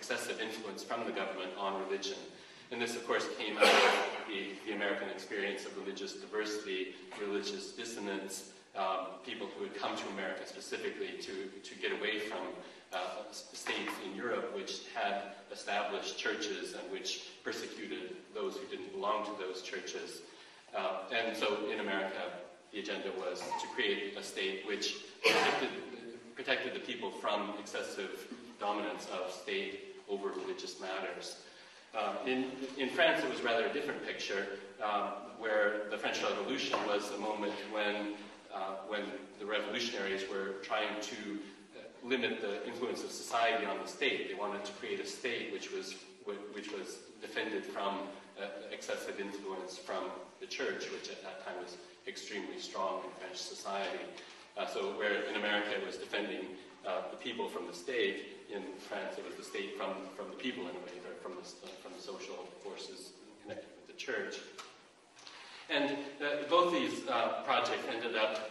excessive influence from the government on religion. And this, of course, came out of the American experience of religious diversity, religious dissonance, people who had come to America specifically to get away from states in Europe which had established churches and which persecuted those who didn't belong to those churches. And so in America, the agenda was to create a state which protected the people from excessive dominance of state over religious matters. In France, it was rather a different picture, where the French Revolution was a moment when the revolutionaries were trying to limit the influence of society on the state. They wanted to create a state which was defended from excessive influence from the church, which at that time was extremely strong in French society. So where in America it was defending the people from the state, in France it was the state from the people in a way, or from the social forces connected with the church. And both these projects ended up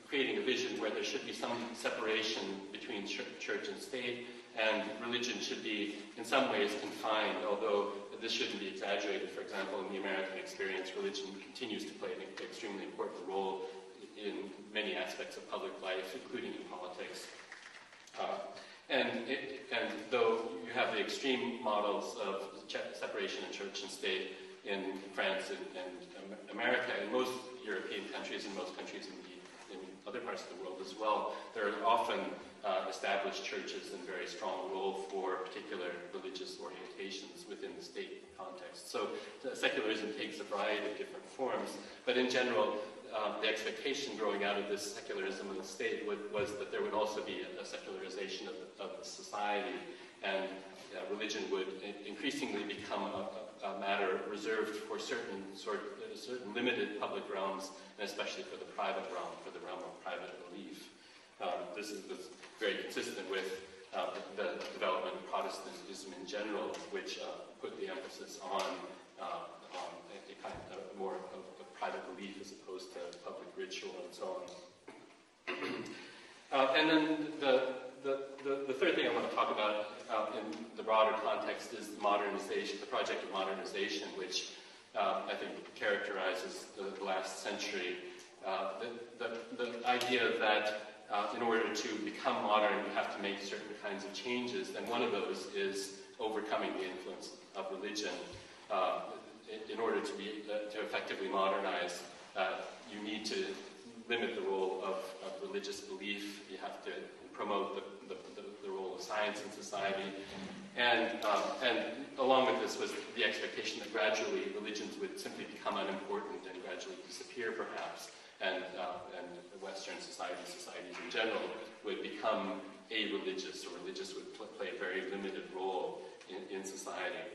creating a vision where there should be some separation between church and state, and religion should be in some ways confined, although this shouldn't be exaggerated. For example, in the American experience, religion continues to play an extremely important role in many aspects of public life, including in politics. And though you have the extreme models of separation of church and state in France and America, in most European countries, and most countries in other parts of the world as well, there are often established churches and very strong role for particular religious orientations within the state context. So secularism takes a variety of different forms, but in general, the expectation growing out of this secularism of the state was that there would also be a secularization of the society, and religion would increasingly become a matter reserved for certain limited public realms, and especially for the private realm, for the realm of private belief. This was very consistent with the development of Protestantism in general, which put the emphasis on a kind of more of private belief as opposed to public ritual and so on. And then the third thing I want to talk about in the broader context is modernization, the project of modernization, which I think characterizes the last century. The idea that in order to become modern, you have to make certain kinds of changes, and one of those is overcoming the influence of religion. In order to effectively modernize, you need to limit the role of religious belief. You have to promote the role of science in society, and along with this was the expectation that gradually religions would simply become unimportant and gradually disappear, perhaps, and Western societies in general would become a-religious, or religious would play a very limited role in society.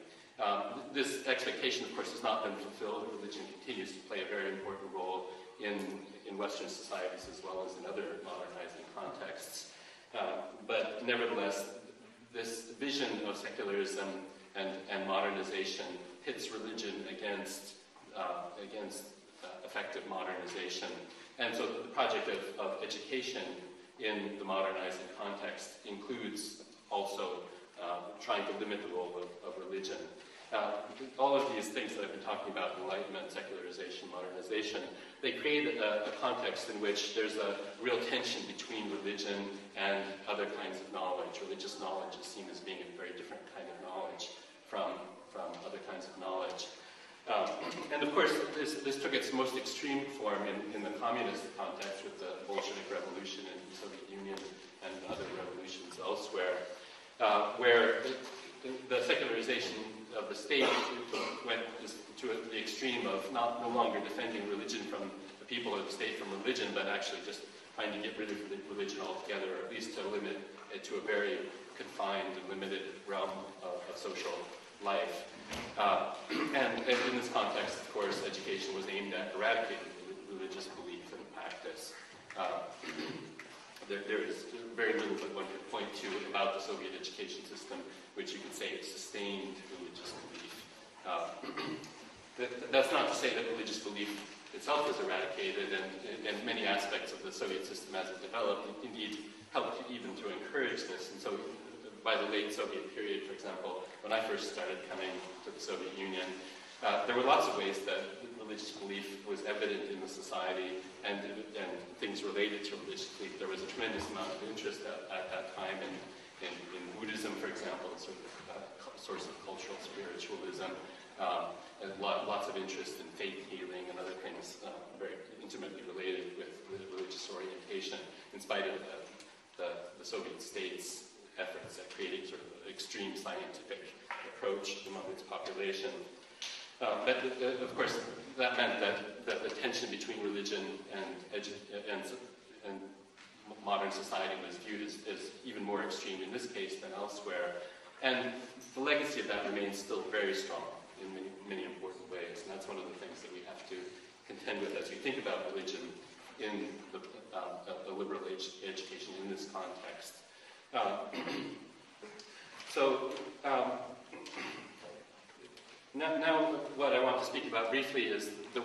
This expectation, of course, has not been fulfilled. Religion continues to play a very important role in Western societies as well as in other modernizing contexts. But nevertheless, this vision of secularism and modernization pits religion against effective modernization. And so the project of education in the modernizing context includes also trying to limit the role of religion. All of these things that I've been talking about, enlightenment, secularization, modernization, they create a context in which there's a real tension between religion and other kinds of knowledge. Religious knowledge is seen as being a very different kind of knowledge from other kinds of knowledge. And of course, this took its most extreme form in the communist context with the Bolshevik Revolution in the Soviet Union and other revolutions elsewhere, where the secularization of the state went to the extreme of no longer defending religion from the people of the state from religion, but actually just trying to get rid of religion altogether, or at least to limit it to a very confined and limited realm of social life. And in this context, of course, education was aimed at eradicating religious belief and practice. There is very little that one could point to about the Soviet education system which you could say sustained religious belief. That's not to say that religious belief itself was eradicated, and many aspects of the Soviet system as it developed indeed helped even to encourage this. And so by the late Soviet period, for example, when I first started coming to the Soviet Union, there were lots of ways that religious belief was evident in the society, and things related to religious belief. There was a tremendous amount of interest at that time in Buddhism, for example, sort of a source of cultural spiritualism, and lots of interest in faith healing and other things very intimately related with religious orientation, in spite of the Soviet state's efforts at creating sort of an extreme scientific approach among its population. But of course, that meant that the tension between religion and modern society was viewed as even more extreme in this case than elsewhere. And the legacy of that remains still very strong in many important ways. And that's one of the things that we have to contend with as we think about religion in a liberal education in this context. Now what I want to speak about briefly is the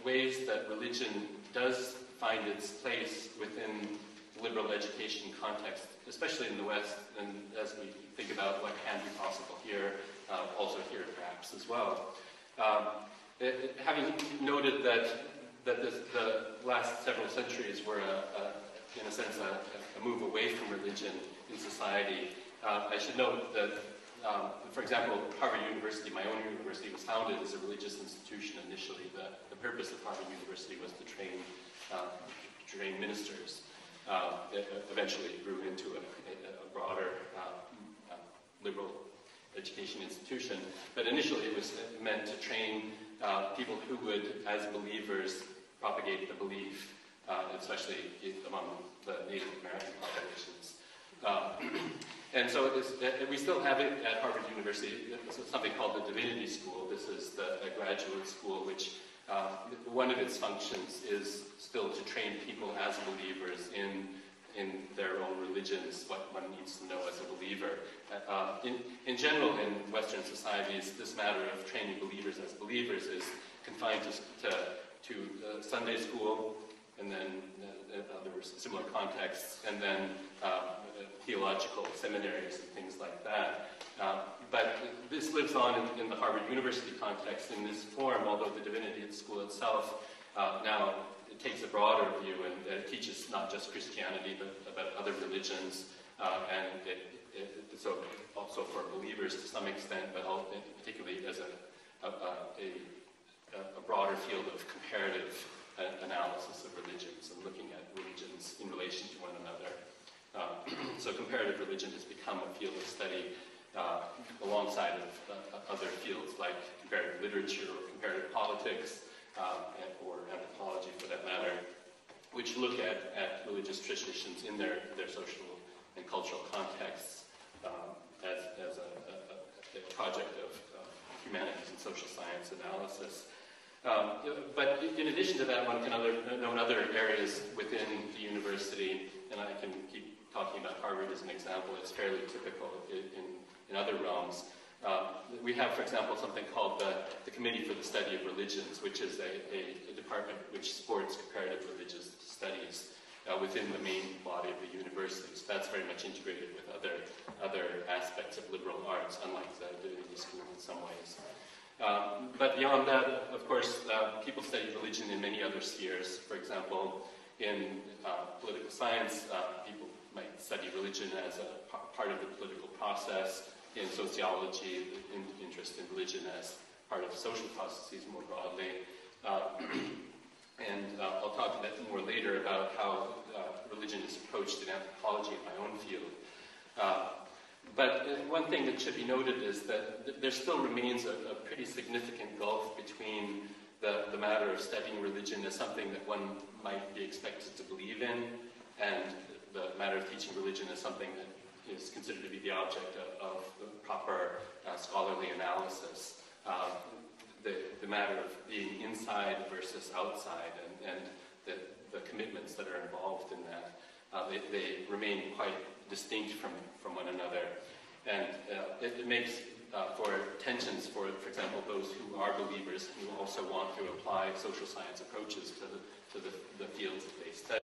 ways that religion does find its place within the liberal education context, especially in the West, and as we think about what can be possible here, also here perhaps as well. Having noted that the last several centuries were, in a sense, a move away from religion in society, I should note that for example, Harvard University, my own university, was founded as a religious institution initially. The purpose of Harvard University was to train ministers. It eventually grew into a broader liberal education institution. But initially it was meant to train people who would, as believers, propagate the belief, especially among the Native American populations. And so we still have it at Harvard University. It's something called the Divinity School. This is a graduate school which one of its functions is still to train people as believers in their own religions, what one needs to know as a believer. In general, in Western societies, this matter of training believers as believers is confined to Sunday school, and then other similar contexts, and then theological seminaries and things like that. But this lives on in the Harvard University context in this form, although the Divinity School itself now it takes a broader view and it teaches not just Christianity but about other religions, and so also for believers to some extent, but particularly as a broader field of comparative analysis of religions and looking at religions in relation to one another. So comparative religion has become a field of study alongside of other fields like comparative literature or comparative politics or anthropology for that matter, which look at religious traditions in their social and cultural contexts as a project of humanities and social science analysis. But in addition to that, one can know other areas within the university, and I can keep talking about Harvard as an example. It's fairly typical in other realms. We have, for example, something called the Committee for the Study of Religions, which is a department which supports comparative religious studies within the main body of the university. So that's very much integrated with other aspects of liberal arts, unlike the Divinity School in some ways. But beyond that, of course, people study religion in many other spheres. For example, in political science, people might study religion as a part of the political process. In sociology, interest in religion as part of social processes more broadly. And I'll talk a bit more later about how religion is approached in anthropology in my own field. But one thing that should be noted is that there still remains a pretty significant gulf between the matter of studying religion as something that one might be expected to believe in, and the matter of teaching religion as something that is considered to be the object of proper scholarly analysis. The matter of being inside versus outside and the commitments that are involved in that, they remain quite distinct from one another. And it makes for tensions for example, those who are believers who also want to apply social science approaches to the fields that they study.